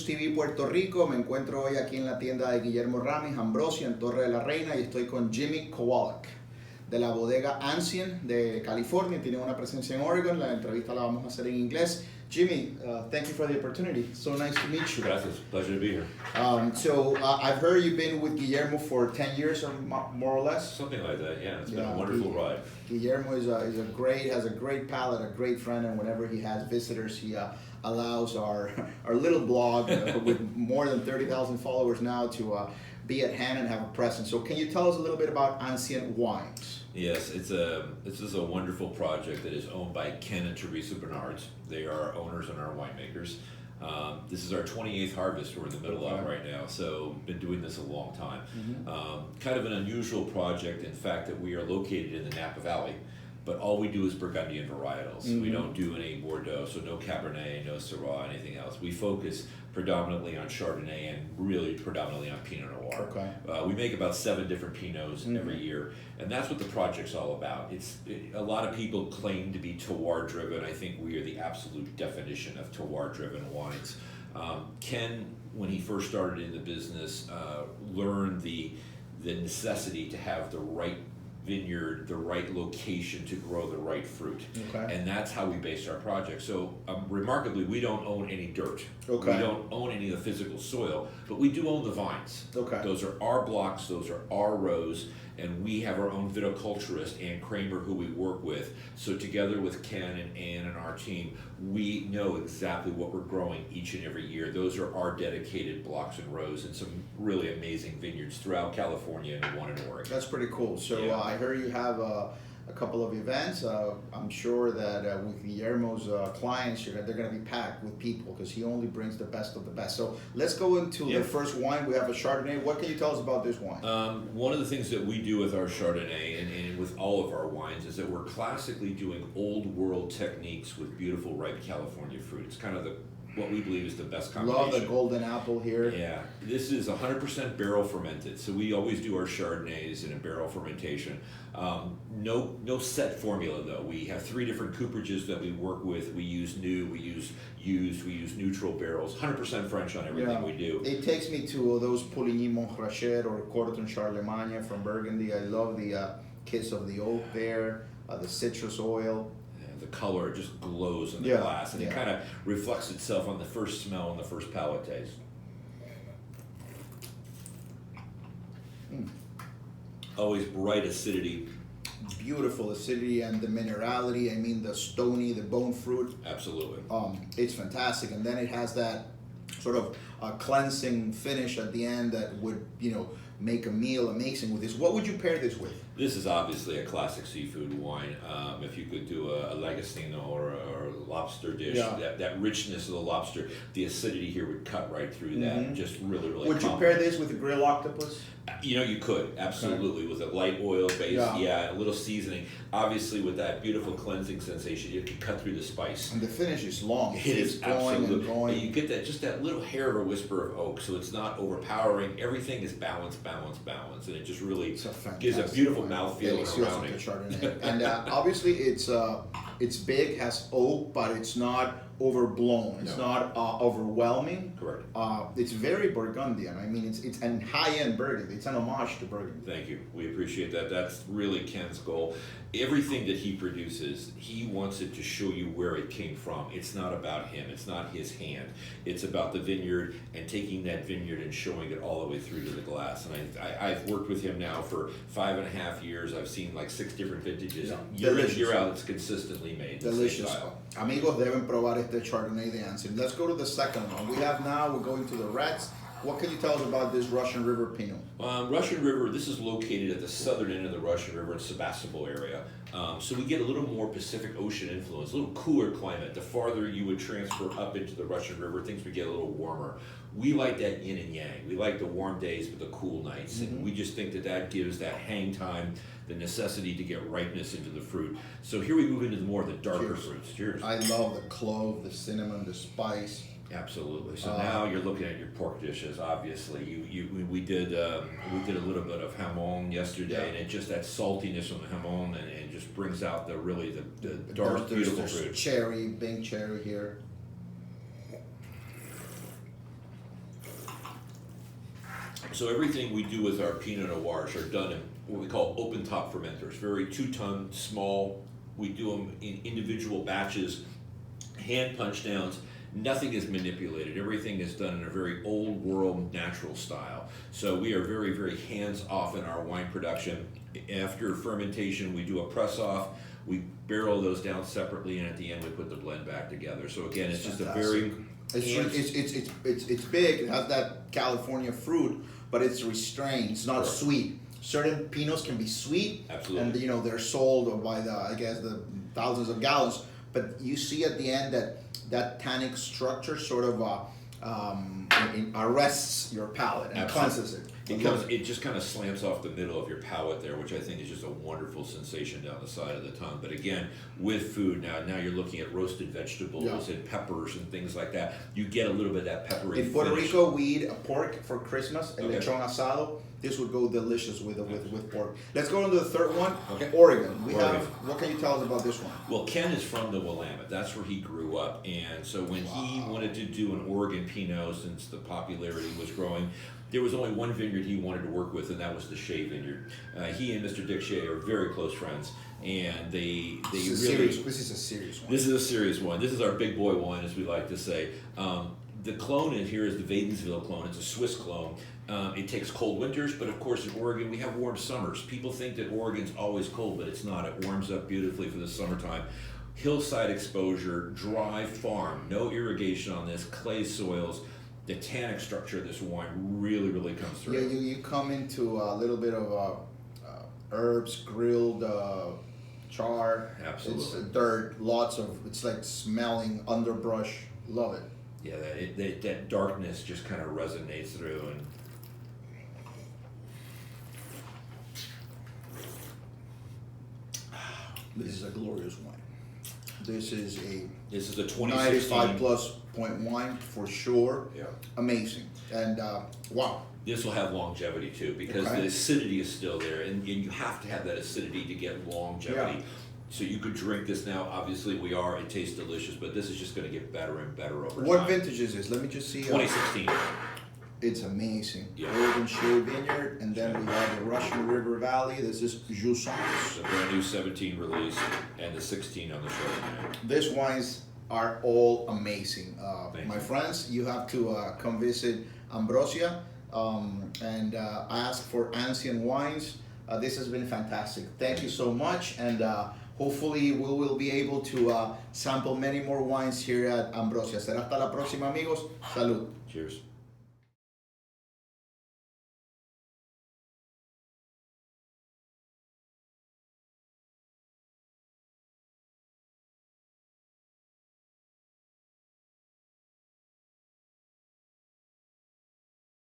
TV Puerto Rico. Me encuentro hoy aquí en la tienda de Guillermo Ramis, Ambrosia, en Torre de la Reina, y estoy con Jimmy Kowalik, de la bodega Ancien de California. Tiene una presencia en Oregon. La entrevista la vamos a hacer en inglés. Jimmy, thank you for the opportunity. So nice to meet you. Gracias. Pleasure to be here. I've heard you've been with Guillermo for 10 years or more or less. Something like that, yeah. It's been a wonderful ride. Guillermo has a great palate, a great friend, and whenever he has visitors, he allows our little blog with more than 30,000 followers now to be at hand and have a presence. So can you tell us a little bit about Ancient Wines? Yes, this is a wonderful project that is owned by Ken and Teresa Bernards. They are our owners and our winemakers. This is our 28th harvest we're in the middle of right now, so been doing this a long time. Kind of an unusual project, in fact, that we are located in the Napa Valley, but all we do is Burgundian varietals. We don't do any Bordeaux, so no Cabernet, no Syrah, anything else. We focus predominantly on Chardonnay and really predominantly on Pinot Noir. We make about 7 different Pinots every year, and that's what the project's all about. A lot of people claim to be terroir-driven. I think we are the absolute definition of terroir-driven wines. Ken, when he first started in the business, learned the necessity to have the right vineyard, the right location to grow the right fruit. And that's how we based our project. So remarkably, we don't own any dirt. We don't own any of the physical soil, but we do own the vines. Those are our blocks, those are our rows, and we have our own viticulturist, Ann Kramer, who we work with. So together with Ken and Ann and our team, we know exactly what we're growing each and every year. Those are our dedicated blocks and rows, and some really amazing vineyards throughout California and one in Oregon. That's pretty cool. So I heard you have a couple of events. I'm sure that with Guillermo's clients, they're going to be packed with people because he only brings the best of the best. So let's go into the first wine. We have a Chardonnay. What can you tell us about this wine? One of the things that we do with our Chardonnay and with all of our wines is that we're classically doing old world techniques with beautiful ripe California fruit. It's kind of what we believe is the best combination. Love the golden apple here. Yeah, this is 100% barrel fermented, so we always do our Chardonnays in a barrel fermentation. No set formula though. We have 3 different cooperages that we work with. We use new, we use used, we use neutral barrels. 100% French on everything we do. It takes me to those Pouligny Montrachet or Corton Charlemagne from Burgundy. I love the kiss of the oak there, the citrus oil. The color just glows in the glass, and it kind of reflects itself on the first smell and the first palate taste. Always bright acidity. Beautiful acidity and the minerality. I mean, the stony, the bone fruit. Absolutely. It's fantastic, and then it has that sort of cleansing finish at the end that would, make a meal amazing with this. What would you pair this with? This is obviously a classic seafood wine. If you could do a Lagostino or a lobster dish, that richness of the lobster, the acidity here would cut right through that. And just really, really. Would you pair this with a grilled octopus? You could, absolutely, with a light oil base, a little seasoning. Obviously, with that beautiful cleansing sensation, you can cut through the spice. And the finish is long. It is going and going. And you get that little hair of a whisper of oak, so it's not overpowering. Everything is balanced, and it just really gives a beautiful mouthfeel and surrounding. Chardonnay. And obviously, it's big, has oak, but it's not overblown. It's not overwhelming. Correct. It's very Burgundian. I mean, it's an high-end Burgundy. It's an homage to Burgundy. Thank you. We appreciate that. That's really Ken's goal. Everything that he produces, he wants it to show you where it came from. It's not about him. It's not his hand. It's about the vineyard and taking that vineyard and showing it all the way through to the glass. And I've worked with him now for 5.5 years. I've seen like 6 different vintages. Year in, year out, it's consistently made. Delicious. Amigos deben probar este Chardonnay de Ancien. Let's go to the second one. We're going to the reds. What can you tell us about this Russian River Pinot? Russian River, this is located at the southern end of the Russian River in Sebastopol area. So we get a little more Pacific Ocean influence, a little cooler climate. The farther you would transfer up into the Russian River, things would get a little warmer. We like that yin and yang. We like the warm days but the cool nights. And we just think that gives that hang time, the necessity to get ripeness into the fruit. So here we move into more of the darker fruits. Cheers. I love the clove, the cinnamon, the spice. Absolutely. So now you're looking at your pork dishes. Obviously, we did a little bit of hamon yesterday, and it just that saltiness on the hamon, and it just brings out the dark, beautiful fruit. Cherry, big cherry here. So everything we do with our Pinot Noirs are done in what we call open top fermenters, very 2-ton, small. We do them in individual batches, hand punch downs. Nothing is manipulated. Everything is done in a very old world natural style. So we are very, very hands off in our wine production. After fermentation, we do a press off. We barrel those down separately, and at the end, we put the blend back together. So again, it's just a very it's big. It has that California fruit, but it's restrained. It's not sweet. Certain Pinots can be sweet, absolutely, and they're sold by the thousands of gallons. But you see at the end that tannic structure sort of arrests your palate and cleanses it. It just kind of slants off the middle of your palate there, which I think is just a wonderful sensation down the side of the tongue. But again, with food now you're looking at roasted vegetables and peppers and things like that. You get a little bit of that peppery. In Puerto Rico, we eat a pork for Christmas, el lechon asado. This would go delicious with pork. Let's go on to the third one. Okay. Oregon. What can you tell us about this one? Well, Ken is from the Willamette. That's where he grew up. And so when he wanted to do an Oregon Pinot, since the popularity was growing, there was only one vineyard he wanted to work with, and that was the Shea Vineyard. He and Mr. Dick Shea are very close friends, and this is a serious one. This is a serious one. This is our big boy one, as we like to say. The clone in here is the Wadensville clone. It's a Swiss clone. It takes cold winters, but of course in Oregon we have warm summers. People think that Oregon's always cold, but it's not. It warms up beautifully for the summertime. Hillside exposure, dry farm, no irrigation on this, clay soils. The tannic structure of this wine really, really comes through. Yeah, you come into a little bit of herbs, grilled char. Absolutely. It's dirt, it's like smelling underbrush. Love it. Yeah, that darkness just kind of resonates through. And this is a glorious wine. This is a 2016 95 plus point wine for sure. Yeah. Amazing. And wow. This will have longevity too, because the acidity is still there, and you have to have that acidity to get longevity. Yeah. So you could drink this now. Obviously, it tastes delicious, but this is just going to get better and better over time. What vintage is this? Let me just see. 2016. It's amazing. Yeah. Oregon Shea Vineyard, and then we have the Russian River Valley. This is Joussens. The brand new 17 release, and the 16 on the Chardonnay. These wines are all amazing. Thank My you. friends, you have to come visit Ambrosia and ask for Ancient Wines. This has been fantastic. Thank you so much, and hopefully we will be able to sample many more wines here at Ambrosia. Será hasta la próxima, amigos. Salud. Cheers.